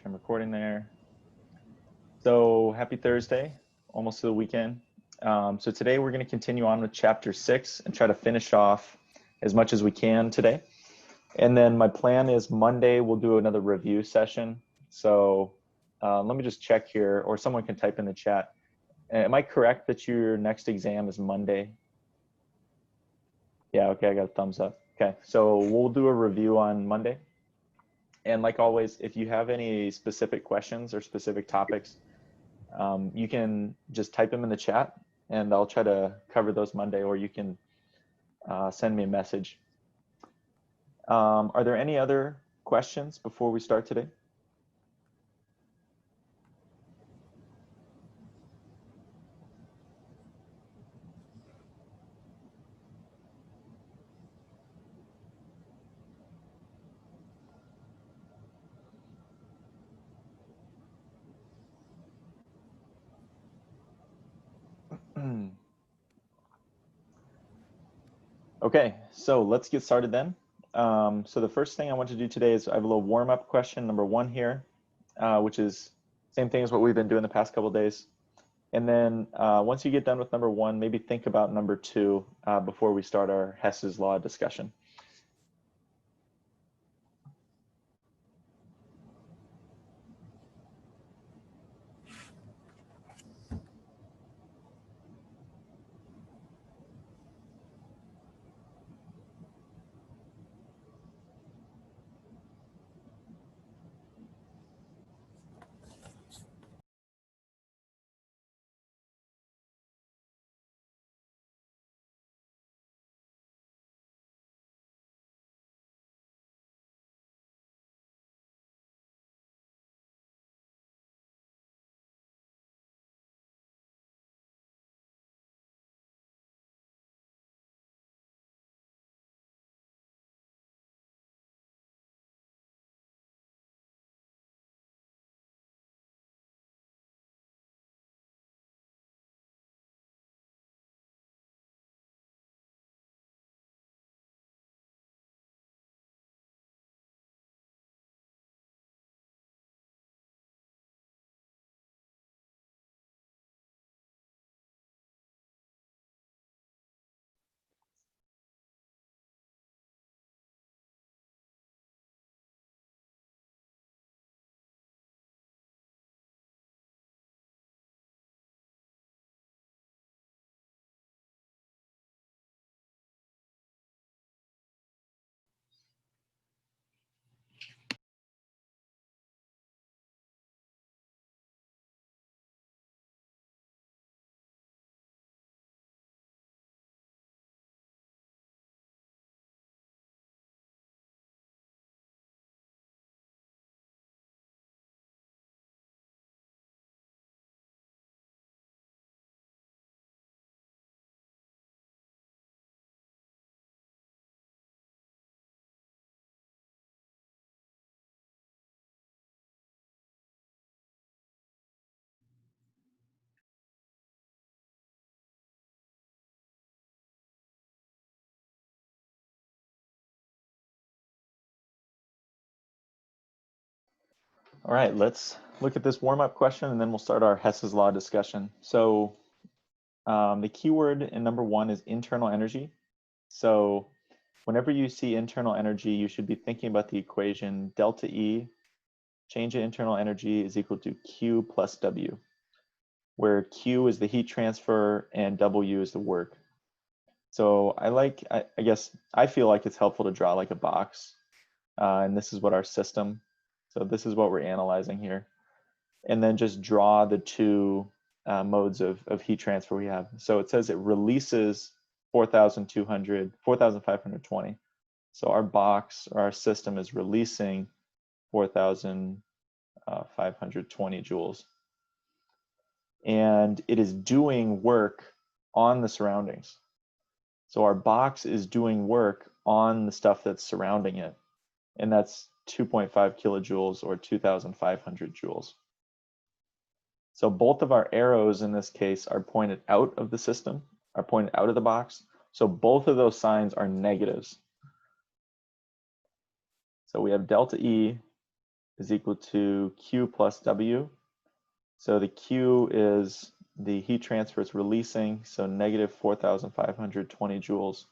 sure I'm recording there. So happy Thursday, almost to the weekend. So today we're going to continue on with chapter 6 and try to finish off as much as we can today. And then my plan is Monday we'll do another review session. So let me just check here, or someone can type in the chat. Am I correct that your next exam is Monday? Yeah, okay, I got a thumbs up. Okay, so we'll do a review on Monday. And like always, if you have any specific questions or specific topics, you can just type them in the chat and I'll try to cover those Monday, or you can send me a message. Are there any other questions before we start today? Okay, so let's get started then. So the first thing I want to do today is I have a little warm-up question, number 1 here, which is same thing as what we've been doing the past couple of days. And then once you get done with number 1, maybe think about number 2 before we start our Hess's Law discussion. All right, let's look at this warm-up question and then we'll start our Hess's Law discussion. So the keyword in number 1 is internal energy. So whenever you see internal energy, you should be thinking about the equation delta E, change in internal energy, is equal to Q plus W, where Q is the heat transfer and W is the work. So I guess I feel like it's helpful to draw like a box. And this is what our system, so this is what we're analyzing here. And then just draw the two modes of heat transfer we have. So it says it releases 4,520. So our box or our system is releasing 4,520 joules. And it is doing work on the surroundings. So our box is doing work on the stuff that's surrounding it. And that's 2.5 kilojoules or 2,500 joules. So both of our arrows in this case are pointed out of the system, are pointed out of the box. So both of those signs are negatives. So we have delta E is equal to Q plus W. So the Q is the heat transfer it's releasing, so negative 4,520 joules.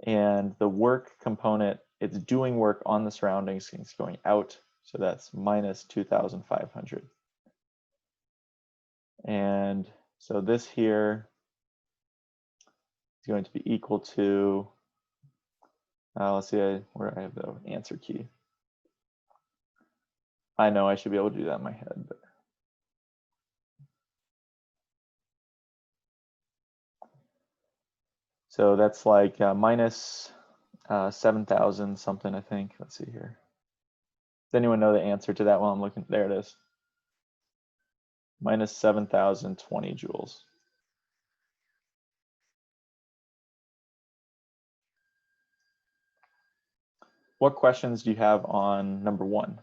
And the work component, it's doing work on the surroundings, it's going out, so that's minus 2,500. And so this here is going to be equal to, let's see where I have the answer key. I know I should be able to do that in my head, but so that's like minus 7,000 something, I think. Let's see here. Does anyone know the answer to that while I'm looking? There it is. Minus 7,020 joules. What questions do you have on number 1?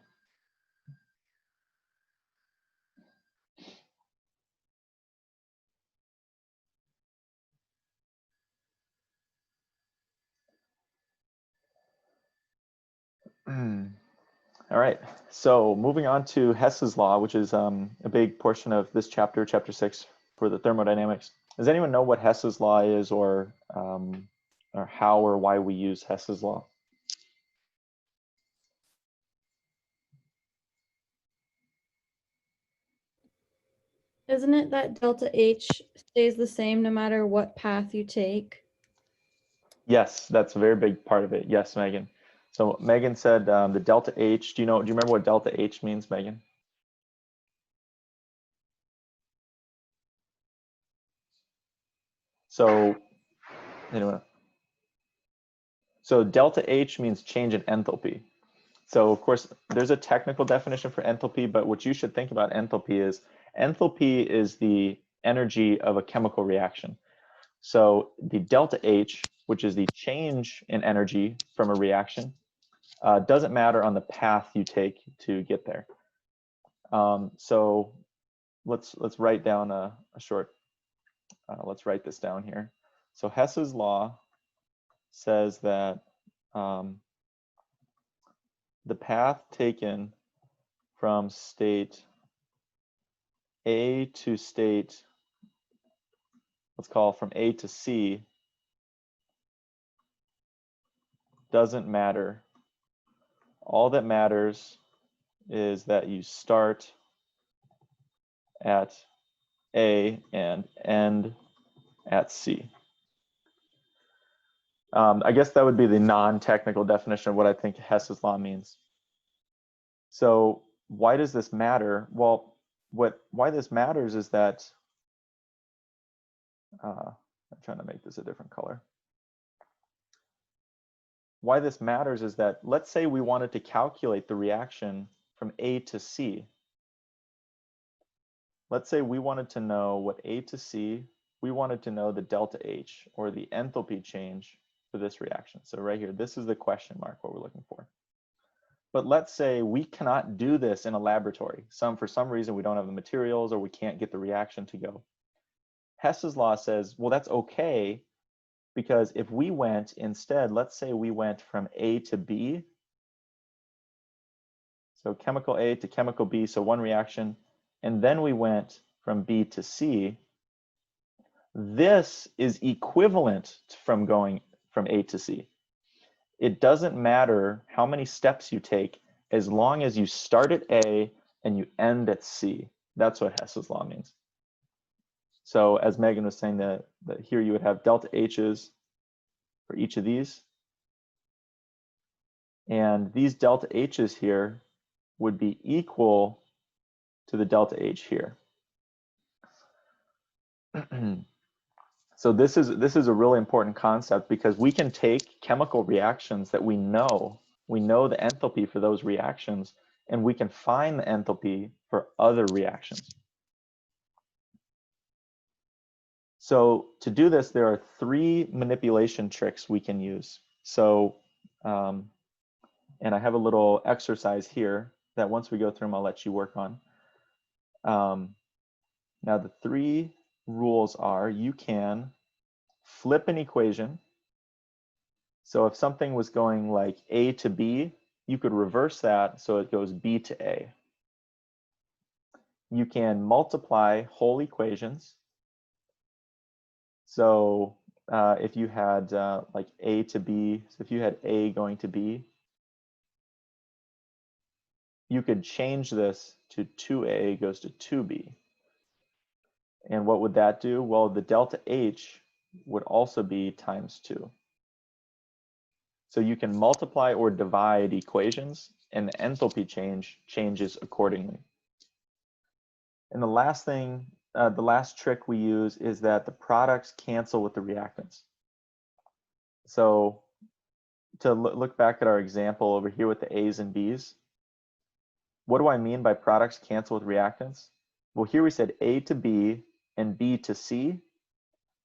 All right, so moving on to Hess's law, which is a big portion of this chapter, chapter 6 for the thermodynamics. Does anyone know what Hess's law is, or how or why we use Hess's law? Isn't it that delta H stays the same no matter what path you take? Yes, that's a very big part of it. Yes, Megan. So Megan said the delta H. Do you remember what delta H means, Megan? So anyway, so delta H means change in enthalpy. So of course, there's a technical definition for enthalpy, but what you should think about enthalpy is the energy of a chemical reaction. So the delta H, which is the change in energy from a reaction, doesn't matter on the path you take to get there. So let's write down a short. Let's write this down here. So Hess's law says that the path taken from state A to state, let's call from A to C, doesn't matter. All that matters is that you start at A and end at C. I guess that would be the non-technical definition of what I think Hess's law means. So why does this matter? Well, why this matters is that, I'm trying to make this a different color. Why this matters is that, let's say we wanted to calculate the reaction from A to C. Let's say we wanted to know what A to C, we wanted to know the delta H, or the enthalpy change for this reaction. So right here, this is the question mark, what we're looking for. But let's say we cannot do this in a laboratory. For some reason, we don't have the materials, or we can't get the reaction to go. Hess's law says, well, that's okay, because if we went instead, let's say we went from A to B, so chemical A to chemical B, so one reaction, and then we went from B to C, this is equivalent from going from A to C. It doesn't matter how many steps you take, as long as you start at A and you end at C. That's what Hess's law means. So as Megan was saying, that here you would have delta H's for each of these. And these delta H's here would be equal to the delta H here. So this is a really important concept, because we can take chemical reactions that we know the enthalpy for those reactions, and we can find the enthalpy for other reactions. So to do this, there are 3 manipulation tricks we can use. So, and I have a little exercise here that once we go through them, I'll let you work on. Now the 3 rules are, you can flip an equation. So if something was going like A to B, you could reverse that so it goes B to A. You can multiply whole equations. So if you had like A to B, so if you had A going to B, you could change this to 2A goes to 2B. And what would that do? Well, the delta H would also be times 2. So you can multiply or divide equations, and the enthalpy changes accordingly. And the last thing, the last trick we use is that the products cancel with the reactants. So to look back at our example over here with the A's and B's, what do I mean by products cancel with reactants? Well, here we said A to B and B to C.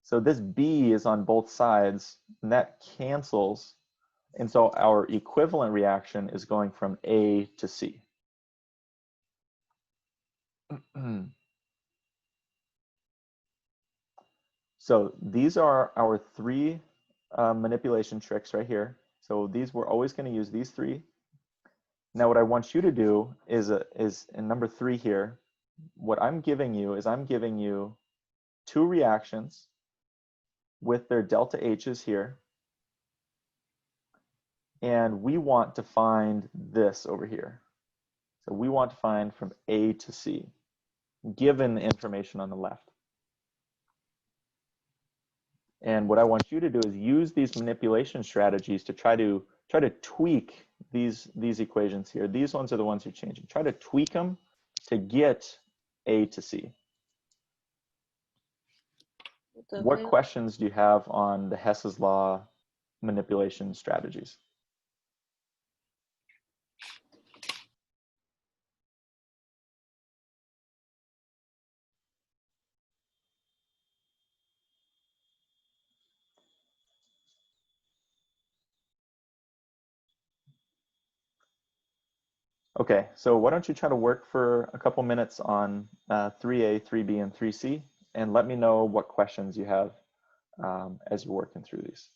So this B is on both sides, and that cancels. And so our equivalent reaction is going from A to C. So these are our 3 manipulation tricks right here. So these, we're always going to use these 3. Now what I want you to do is in number 3 here, what I'm giving you is I'm giving you 2 reactions with their delta H's here. And we want to find this over here. So we want to find from A to C, given the information on the left. And what I want you to do is use these manipulation strategies to try to tweak these equations here. These ones are the ones you're changing. Try to tweak them to get A to C. What questions do you have on the Hess's law manipulation strategies? Okay, so why don't you try to work for a couple minutes on 3A, 3B, and 3C, and let me know what questions you have as you're working through these.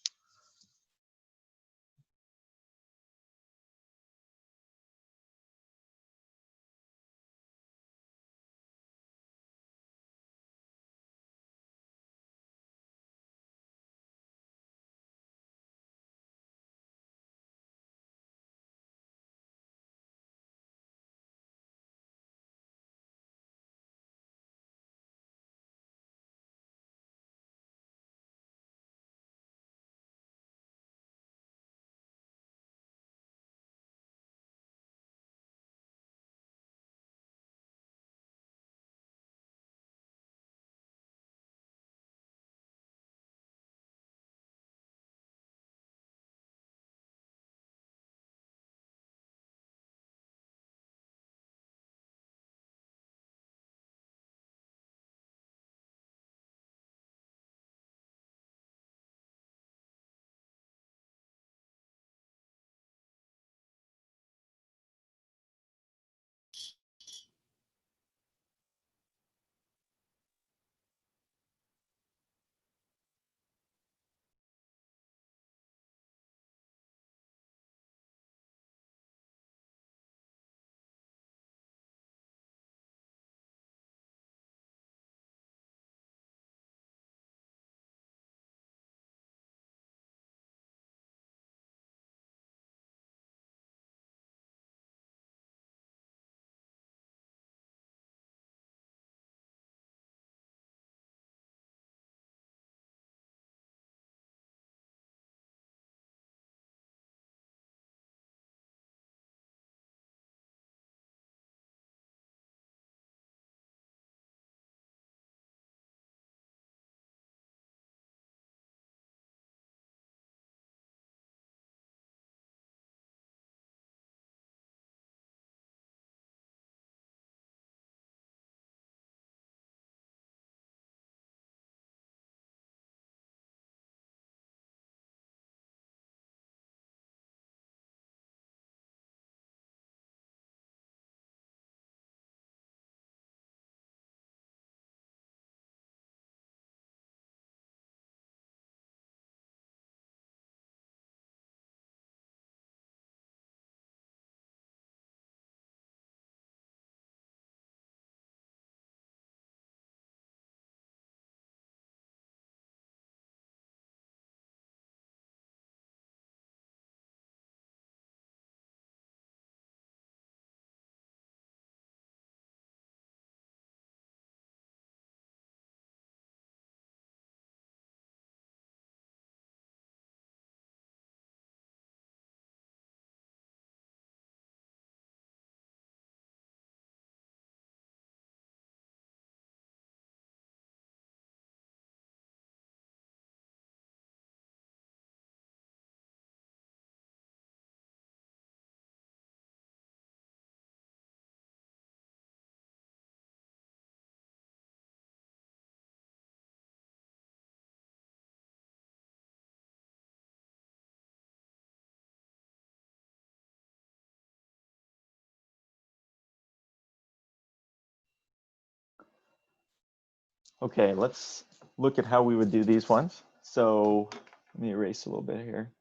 Okay, let's look at how we would do these ones. So let me erase a little bit here.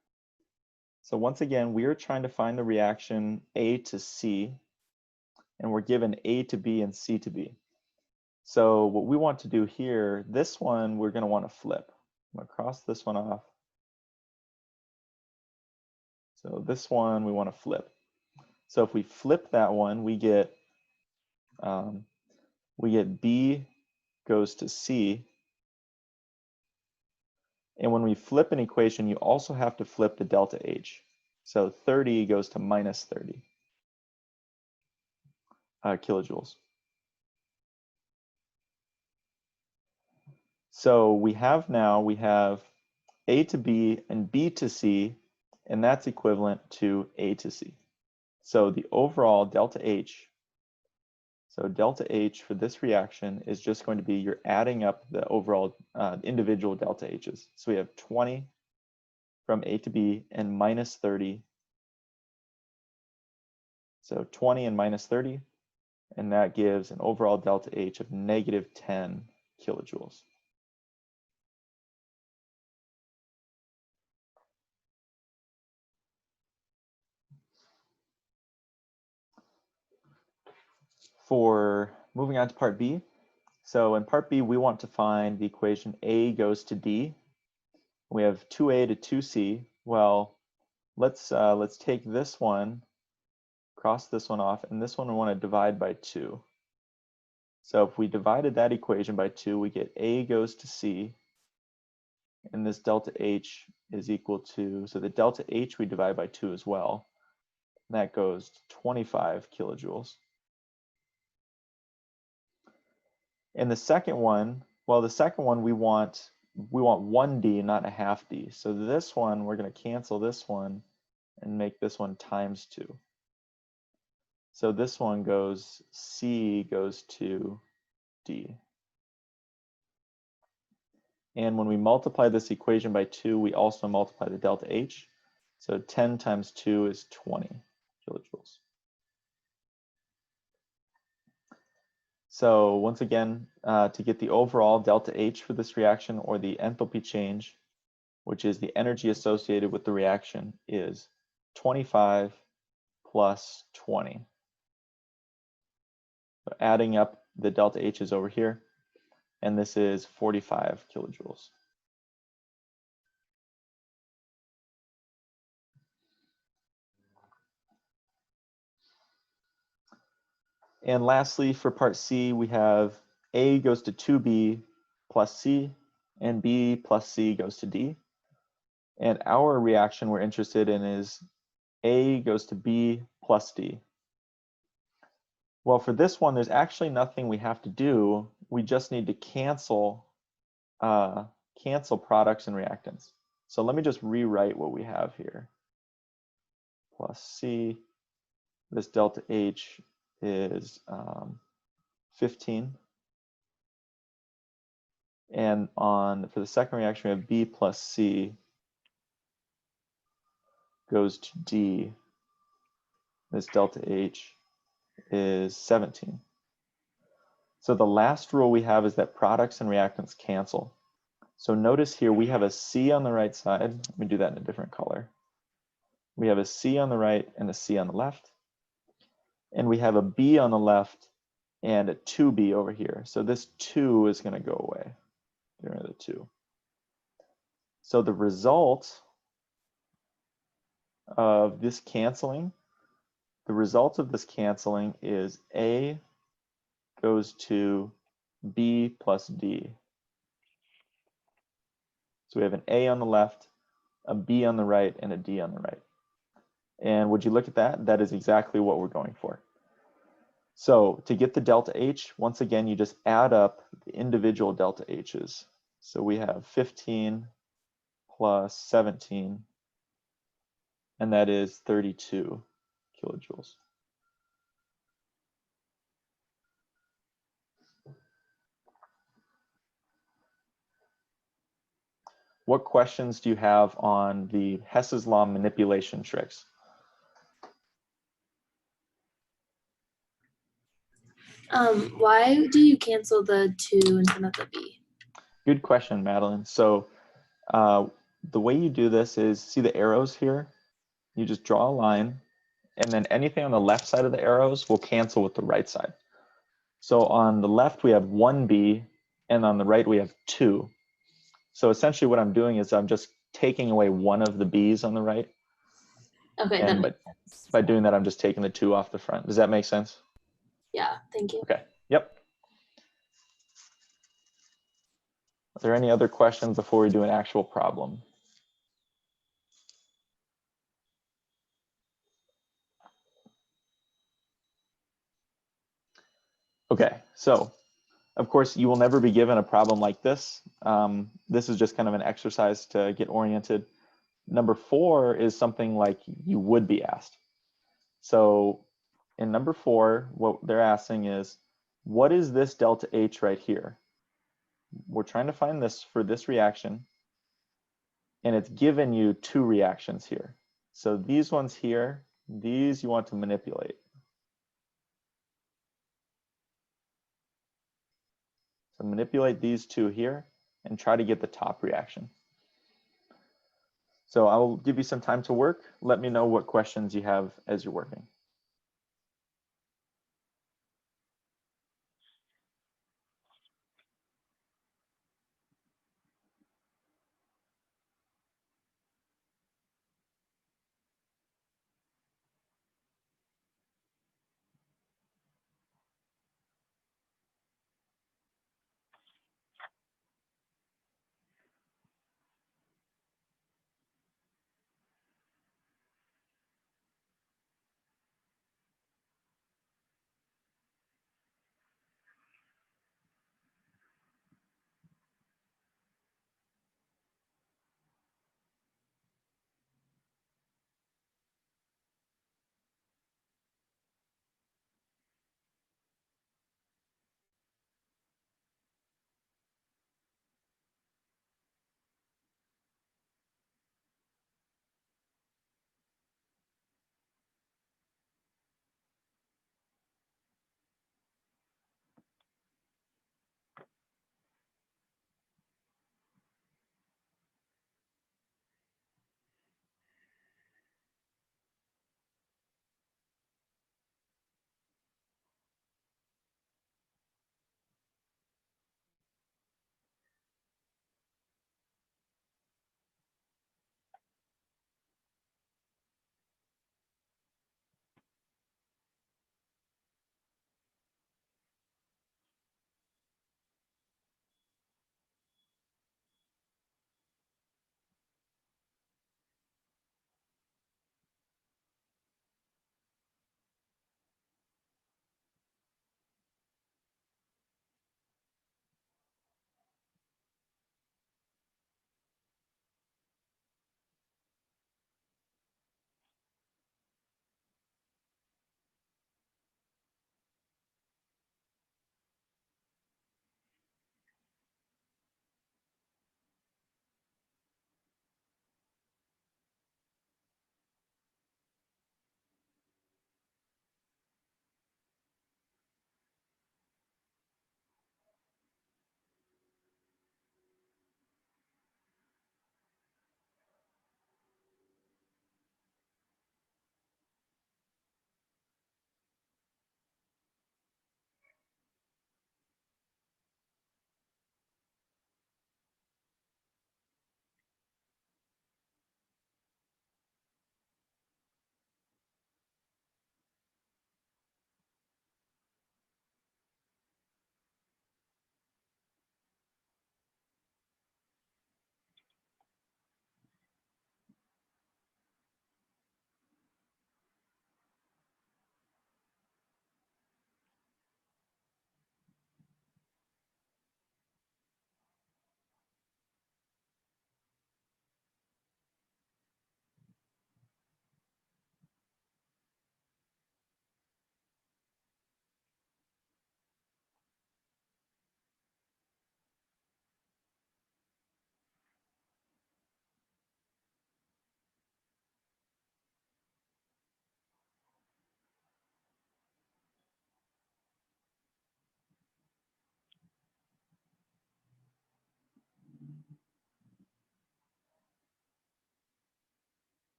So once again, we are trying to find the reaction A to C, and we're given A to B and C to B. So what we want to do here, this one, we're going to want to flip. I'm going to cross this one off. So this one, we want to flip. So if we flip that one, we get B goes to C. And when we flip an equation, you also have to flip the delta H. So 30 goes to minus 30 kilojoules. So we have A to B and B to C, and that's equivalent to A to C. So the overall delta H, so delta H for this reaction is just going to be you're adding up the overall individual delta H's. So we have 20 from A to B and minus 30. So 20 and minus 30, and that gives an overall delta H of negative 10 kilojoules. For moving on to part B, so in part B, we want to find the equation A goes to D. We have 2A to 2C. Well, let's take this one, cross this one off, and this one we want to divide by 2. So if we divided that equation by 2, we get A goes to C, and this delta H is equal to, so the delta H we divide by 2 as well. That goes to 25 kilojoules. And the second one, well, the second one we want 1D, not a half D. So this one, we're going to cancel this one and make this one times 2. So this one goes, C goes to D. And when we multiply this equation by 2, we also multiply the delta H. So 10 times 2 is 20 kilojoules. So once again, to get the overall delta H for this reaction, or the enthalpy change, which is the energy associated with the reaction, is 25 plus 20. So adding up the delta H's over here, and this is 45 kilojoules. And lastly, for part C, we have A goes to 2B plus C, and B plus C goes to D. And our reaction we're interested in is A goes to B plus D. Well, for this one, there's actually nothing we have to do. We just need to cancel products and reactants. So let me just rewrite what we have here. Plus C, this delta H is 15. And for the second reaction, we have B plus C goes to D. This delta H is 17. So the last rule we have is that products and reactants cancel. So notice here we have a C on the right side. Let me do that in a different color. We have a C on the right and a C on the left. And we have a B on the left and a 2B over here. So this 2 is going to go away. Get rid of the 2. So the result of this canceling, is A goes to B plus D. So we have an A on the left, a B on the right, and a D on the right. And would you look at that? That is exactly what we're going for. So to get the delta H, once again, you just add up the individual delta H's. So we have 15 plus 17, and that is 32 kilojoules. What questions do you have on the Hess's law manipulation tricks? Why do you cancel the 2 in front of the B? Good question, Madeline. So the way you do this is, see the arrows here? You just draw a line, and then anything on the left side of the arrows will cancel with the right side. So on the left, we have 1B, and on the right, we have 2. So essentially what I'm doing is I'm just taking away one of the B's on the right. Okay, that And makes sense. by doing that, I'm just taking the 2 off the front. Does that make sense? Yeah, thank you. Okay, yep. Are there any other questions before we do an actual problem? Okay, so of course, you will never be given a problem like this. This is just kind of an exercise to get oriented. Number 4 is something like you would be asked. So in number 4, what they're asking is, what is this delta H right here? We're trying to find this for this reaction, and it's given you 2 reactions here. So these ones here, these you want to manipulate. So manipulate these 2 here and try to get the top reaction. So I will give you some time to work. Let me know what questions you have as you're working.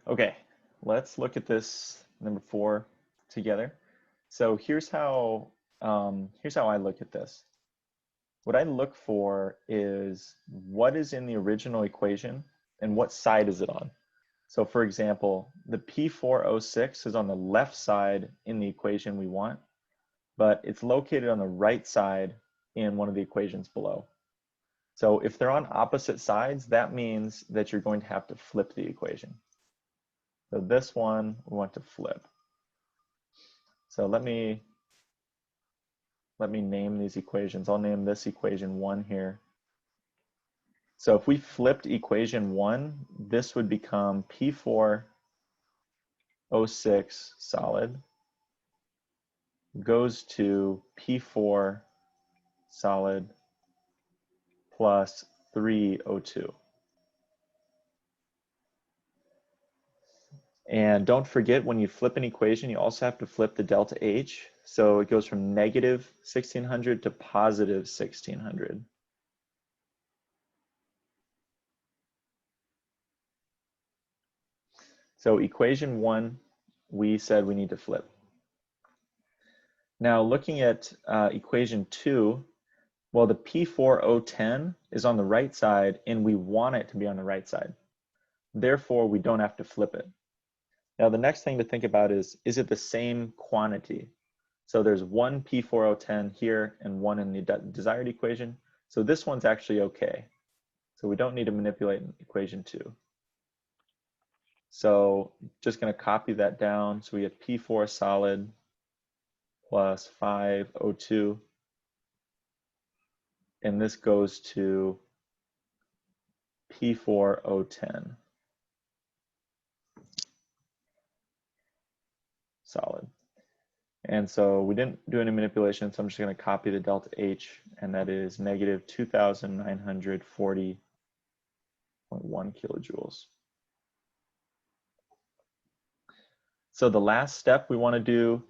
Okay, let's look at this number 4 together. So here's how I look at this. What I look for is what is in the original equation and what side is it on. So for example, the P4O6 is on the left side in the equation we want, but it's located on the right side in one of the equations below. So if they're on opposite sides, that means that you're going to have to flip the equation. So this one we want to flip. So let me name these equations. I'll name this equation 1 here. So if we flipped equation 1, this would become P4O6 solid goes to P4 solid plus 3O2. And don't forget, when you flip an equation, you also have to flip the delta H. So it goes from negative 1600 to positive 1600. So equation 1, we said we need to flip. Now looking at equation 2, well, the P4O10 is on the right side and we want it to be on the right side. Therefore, we don't have to flip it. Now the next thing to think about is it the same quantity? So there's one P4O10 here and one in the desired equation. So this one's actually okay. So we don't need to manipulate equation 2. So just going to copy that down. So we have P4 solid plus 5O2. And this goes to P4O10 solid. And so we didn't do any manipulation, so I'm just going to copy the delta H, and that is negative 2,940.1 kilojoules. So the last step we want to do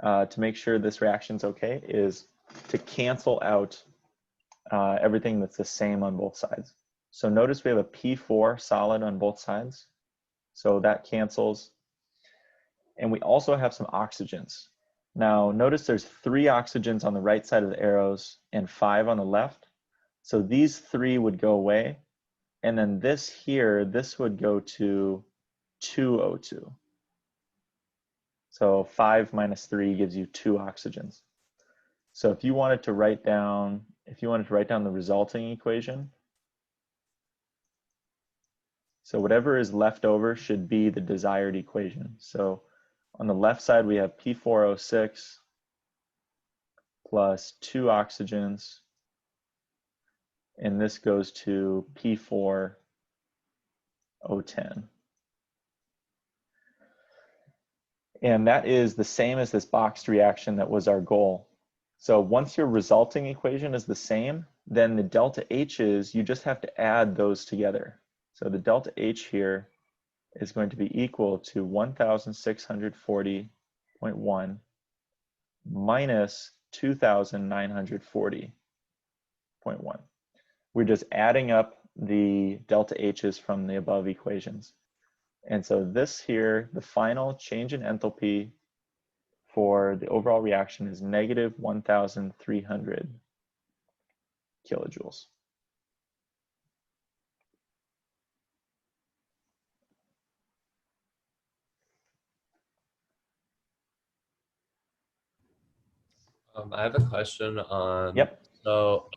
to make sure this reaction's okay is to cancel out everything that's the same on both sides. So notice we have a P4 solid on both sides, so that cancels. And we also have some oxygens. Now notice there's 3 oxygens on the right side of the arrows and 5 on the left. So these 3 would go away. And then this here, this would go to 2O2. So 5 minus 3 gives you 2 oxygens. So if you wanted to write down the resulting equation, so whatever is left over should be the desired equation. So on the left side, we have P4O6 plus 2 oxygens, and this goes to P4O10. And that is the same as this boxed reaction that was our goal. So once your resulting equation is the same, then the delta H's, you just have to add those together. So the delta H here is going to be equal to 1,640.1 minus 2,940.1. We're just adding up the delta H's from the above equations. And so this here, the final change in enthalpy for the overall reaction is negative 1,300 kilojoules. I have a question on, Yep. So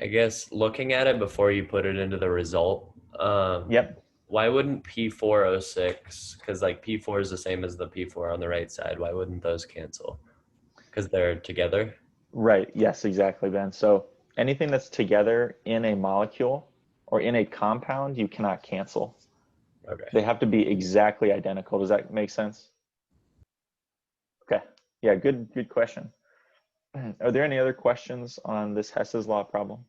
I guess looking at it before you put it into the result, Yep. why wouldn't P4O6, because like P4 is the same as the P4 on the right side, why wouldn't those cancel? Because they're together? Right. Yes, exactly, Ben. So anything that's together in a molecule or in a compound, you cannot cancel. Okay. They have to be exactly identical. Does that make sense? Okay. Yeah, good question. Are there any other questions on this Hess's law problem?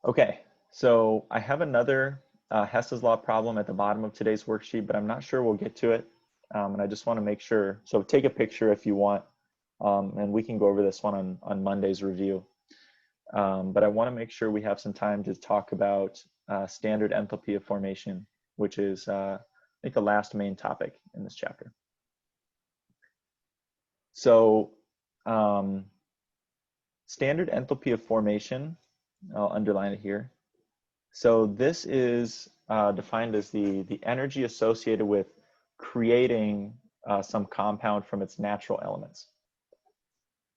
Okay, so I have another Hess's law problem at the bottom of today's worksheet, but I'm not sure we'll get to it. And I just want to make sure, so take a picture if you want, and we can go over this one on Monday's review. But I want to make sure we have some time to talk about standard enthalpy of formation, which is, I think, the last main topic in this chapter. So standard enthalpy of formation, I'll underline it here. So this is defined as the energy associated with creating some compound from its natural elements.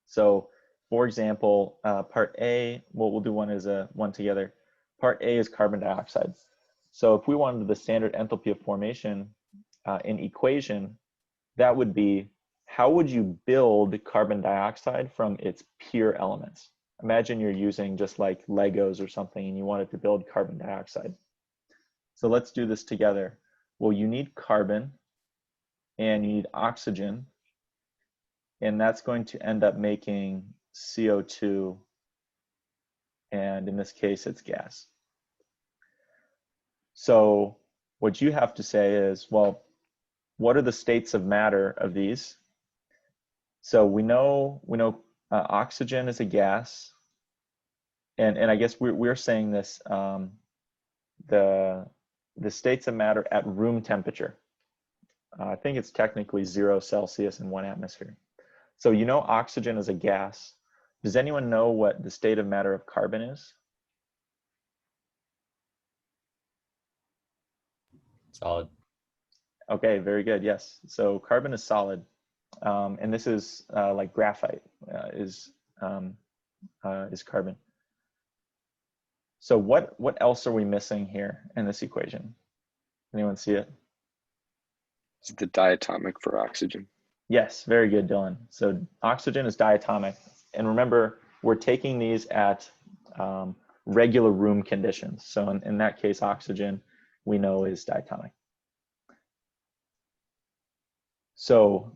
So for example, part A, we'll do one together. Part A is carbon dioxide. So if we wanted the standard enthalpy of formation in equation, that would be, how would you build carbon dioxide from its pure elements? Imagine you're using just like Legos or something and you wanted to build carbon dioxide. So let's do this together. Well, you need carbon and you need oxygen, and that's going to end up making CO2, and in this case, it's gas. So what you have to say is, well, what are the states of matter of these? So we know oxygen is a gas, and I guess we're saying this, the states of matter at room temperature. I think it's technically 0 Celsius in 1 atmosphere. So you know oxygen is a gas. Does anyone know what the state of matter of carbon is? Solid. Okay, very good. Yes. So carbon is solid, and this is like graphite is carbon. So what else are we missing here in this equation? Anyone see it? It's the diatomic for oxygen. Yes, very good, Dylan. So oxygen is diatomic, and remember, we're taking these at regular room conditions. So in that case, oxygen we know is diatomic. So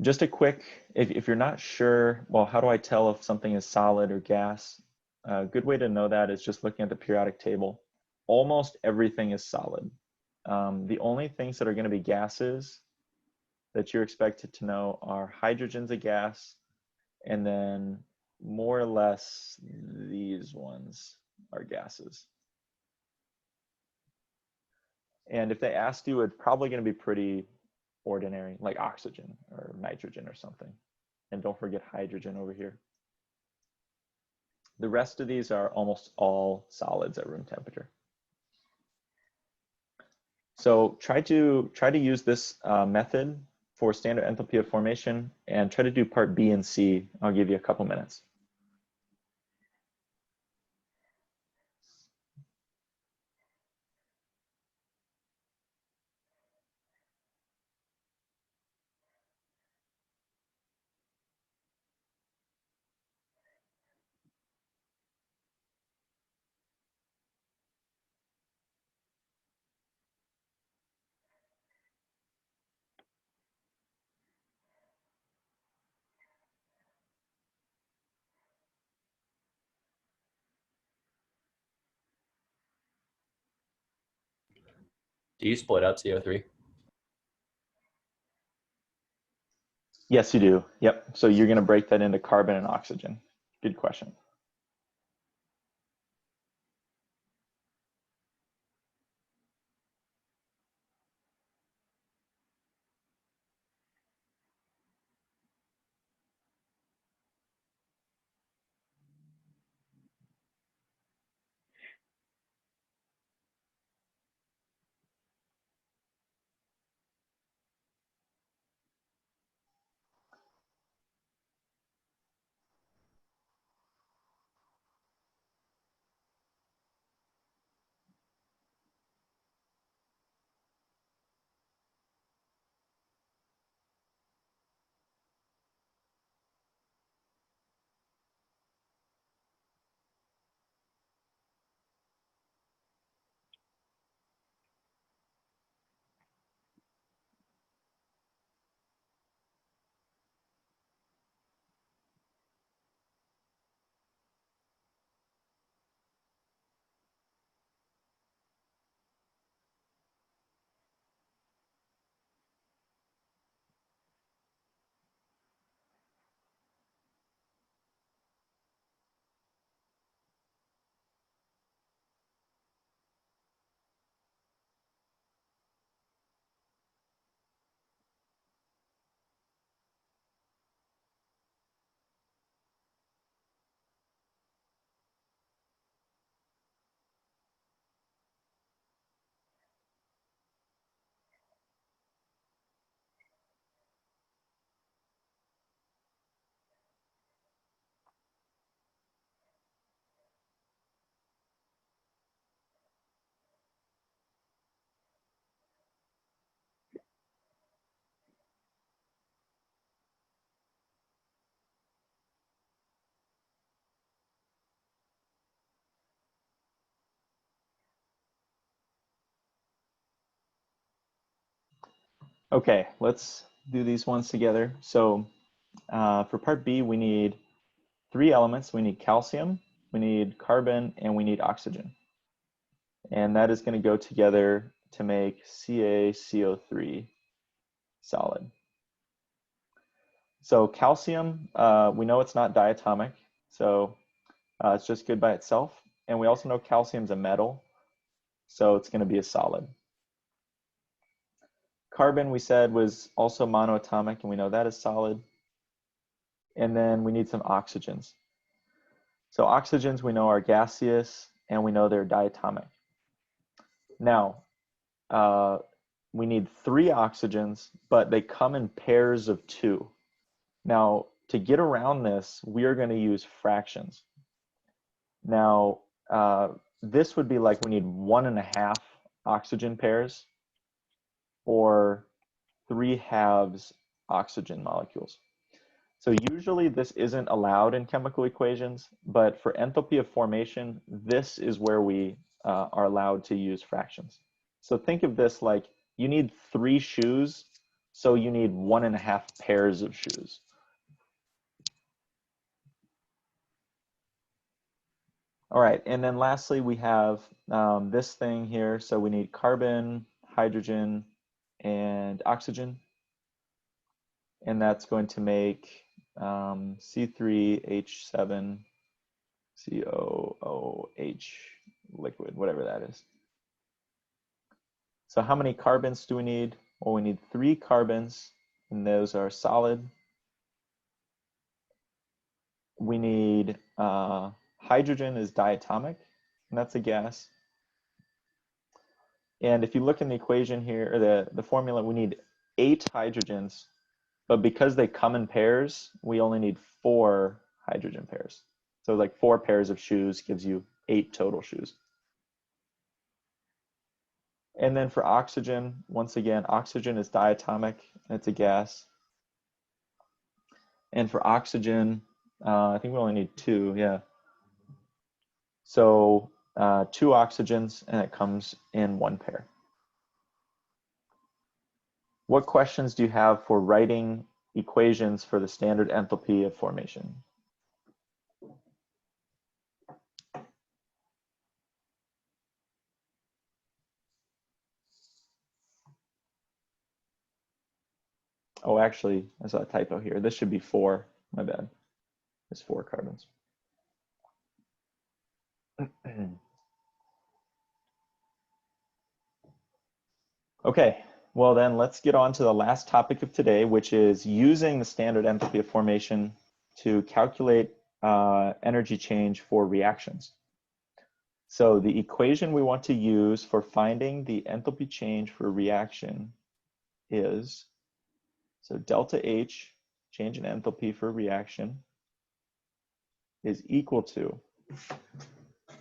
just a quick, if you're not sure, well, how do I tell if something is solid or gas? A good way to know that is just looking at the periodic table. Almost everything is solid. The only things that are going to be gases that you're expected to know are hydrogen's a gas, and then more or less these ones are gases. And if they asked you, it's probably going to be pretty ordinary, like oxygen or nitrogen or something. And don't forget hydrogen over here. The rest of these are almost all solids at room temperature. So try to use this method for standard enthalpy of formation, and try to do part B and C. I'll give you a couple minutes. Do you split up CO3? Yes, you do. Yep. So you're going to break that into carbon and oxygen. Good question. Okay, let's do these ones together. So for part B, we need 3 elements. We need calcium, we need carbon, and we need oxygen. And that is going to go together to make CaCO3 solid. So calcium, we know it's not diatomic, so it's just good by itself. And we also know calcium's a metal, so it's going to be a solid. Carbon, we said, was also monoatomic, and we know that is solid. And then we need some oxygens. So oxygens we know are gaseous, and we know they're diatomic. Now, we need 3 oxygens, but they come in pairs of 2. Now, to get around this, we are going to use fractions. Now, this would be like we need 1.5 oxygen pairs or 3/2 oxygen molecules. So usually this isn't allowed in chemical equations, but for enthalpy of formation, this is where we are allowed to use fractions. So think of this like you need 3 shoes, so you need 1.5 pairs of shoes. All right, and then lastly, we have this thing here. So we need carbon, hydrogen, and oxygen. And that's going to make C3H7COOH liquid, whatever that is. So how many carbons do we need? Well, we need 3 carbons, and those are solid. We need hydrogen is diatomic, and that's a gas. And if you look in the equation here, or the formula, we need 8 hydrogens, but because they come in pairs, we only need 4 hydrogen pairs. So like 4 pairs of shoes gives you 8 total shoes. And then for oxygen, once again, oxygen is diatomic, and it's a gas. And for oxygen, I think we only need 2, yeah. So 2 oxygens, and it comes in 1 pair. What questions do you have for writing equations for the standard enthalpy of formation? Oh, actually, I saw a typo here. This should be 4. My bad. It's 4 carbons. Okay, well then let's get on to the last topic of today, which is using the standard enthalpy of formation to calculate energy change for reactions. So the equation we want to use for finding the enthalpy change for a reaction is, so delta H, change in enthalpy for a reaction, is equal to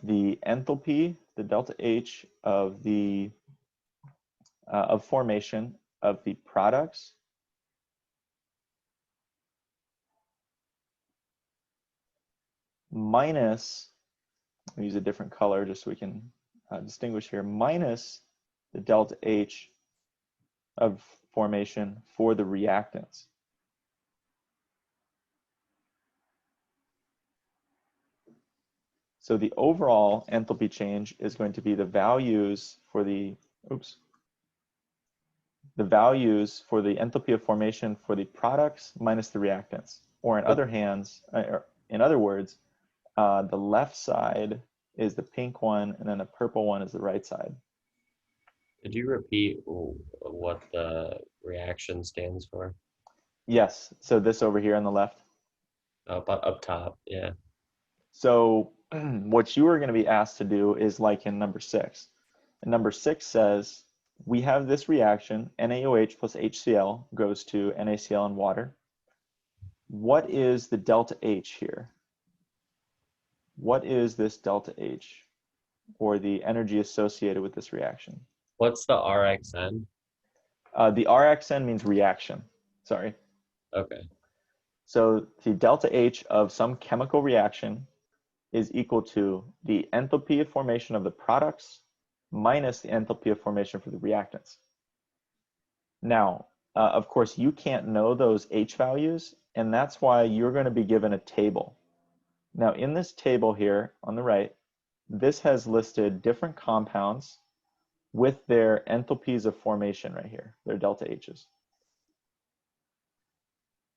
the enthalpy, the delta H of the of formation of the products minus, I'll use a different color just so we can distinguish here, minus the delta H of formation for the reactants. So the overall enthalpy change is going to be the values for the, the values for the enthalpy of formation for the products minus the reactants. Or in other words, the left side is the pink one, and then the purple one is the right side. Could you repeat what the reaction stands for? Yes, so this over here on the left. Up top, yeah. So what you are going to be asked to do is like in number 6. And number 6 says, we have this reaction, NaOH plus HCl goes to NaCl and water. What is the delta H here? What is this delta H, or the energy associated with this reaction? What's the RXN? The RXN means reaction, sorry. Okay. So the delta H of some chemical reaction is equal to the enthalpy of formation of the products minus the enthalpy of formation for the reactants. Now, of course, you can't know those H values, and that's why you're going to be given a table. Now, in this table here on the right, this has listed different compounds with their enthalpies of formation right here, their delta H's.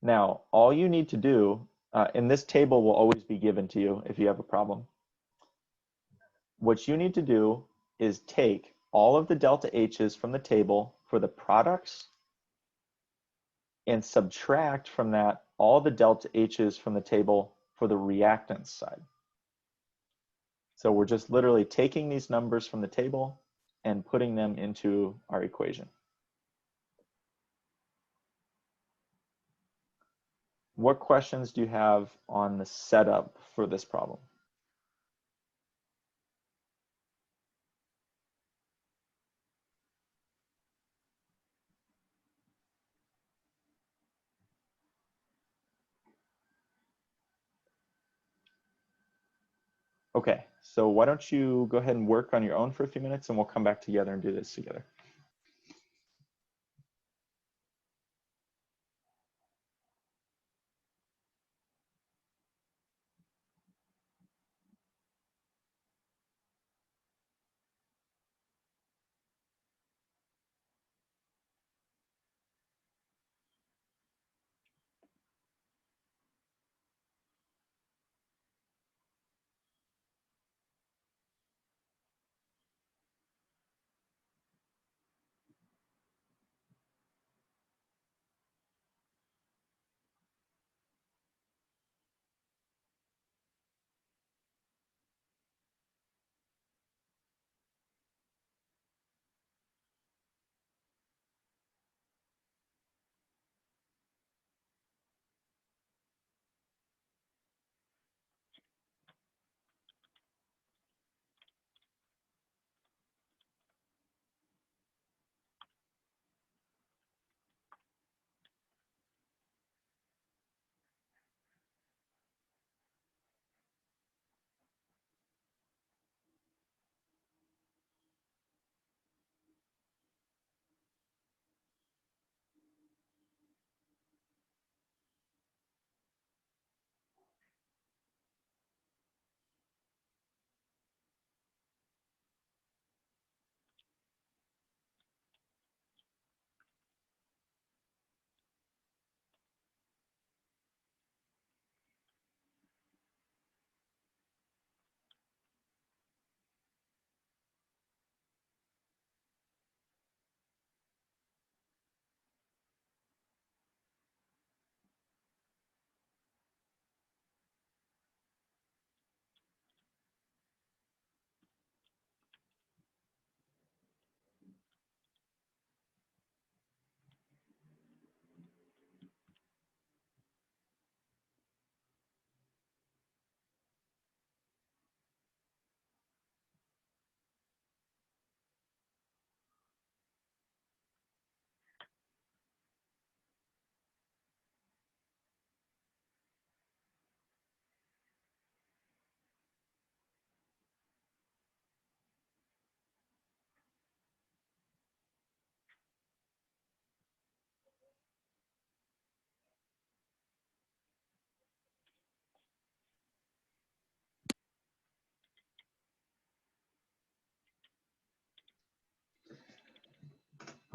Now, all you need to do, and this table will always be given to you if you have a problem. What you need to do is take all of the delta H's from the table for the products and subtract from that all the delta H's from the table for the reactants side. So we're just literally taking these numbers from the table and putting them into our equation. What questions do you have on the setup for this problem? Okay, so why don't you go ahead and work on your own for a few minutes and we'll come back together and do this together.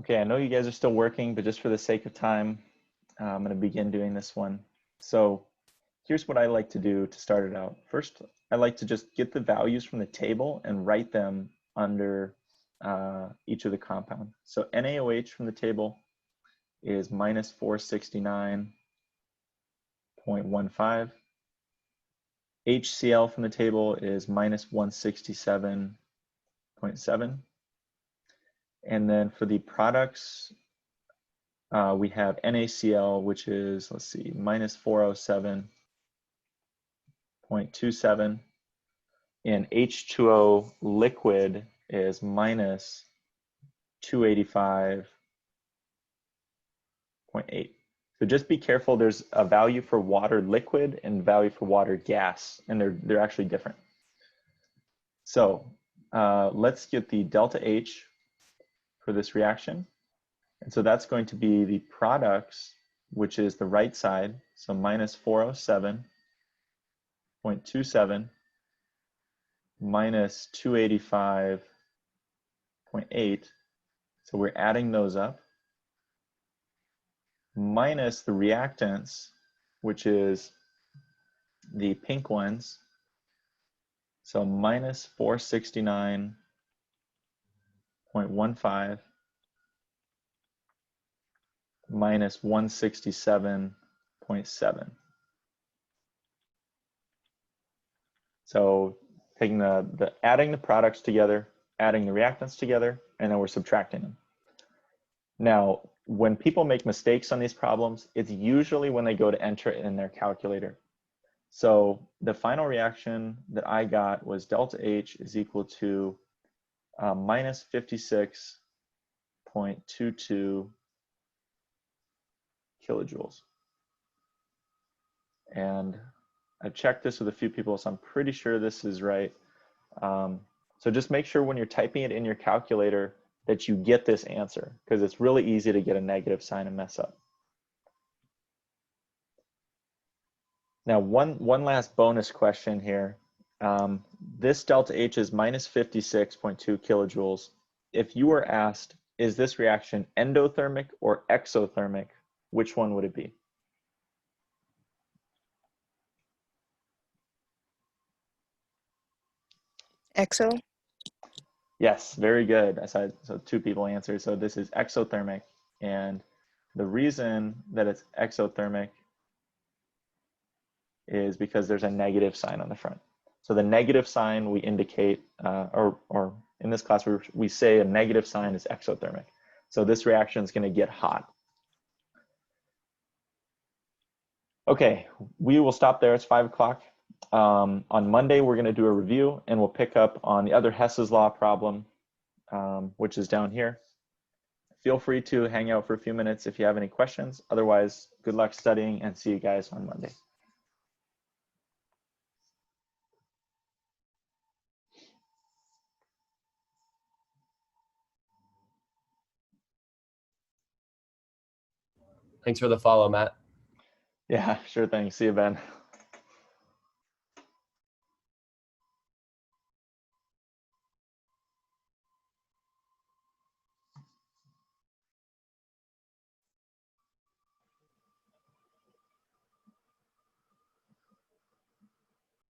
Okay, I know you guys are still working, but just for the sake of time, I'm going to begin doing this one. So here's what I like to do to start it out. First, I like to just get the values from the table and write them under each of the compound. So NaOH from the table is minus 469.15. HCl from the table is minus 167.7. And then for the products, we have NaCl, which is, let's see, minus 407.27. And H2O liquid is minus 285.8. So just be careful, there's a value for water liquid and value for water gas, and they're actually different. So let's get the delta H for this reaction. And so that's going to be the products, which is the right side. So minus 407.27 minus 285.8. So we're adding those up. Minus the reactants, which is the pink ones. So minus 469.15 minus 167.7. So taking adding the products together, adding the reactants together, and then we're subtracting them. Now, when people make mistakes on these problems, it's usually when they go to enter it in their calculator. So the final reaction that I got was delta H is equal to minus 56.22 kilojoules. And I've checked this with a few people, so I'm pretty sure this is right. So just make sure when you're typing it in your calculator that you get this answer, because it's really easy to get a negative sign and mess up. Now, one last bonus question here. This delta H is minus 56.2 kilojoules. If you were asked, is this reaction endothermic or exothermic, which one would it be? Exo? Yes, very good. So two people answered. So this is exothermic. And the reason that it's exothermic is because there's a negative sign on the front. So the negative sign we indicate, or in this class, we say a negative sign is exothermic. So this reaction is going to get hot. Okay, we will stop there. It's 5 o'clock. On Monday, we're going to do a review, and we'll pick up on the other Hess's Law problem, which is down here. Feel free to hang out for a few minutes if you have any questions. Otherwise, good luck studying, and see you guys on Monday. Thanks for the follow, Matt. Yeah, sure thing. See you, Ben.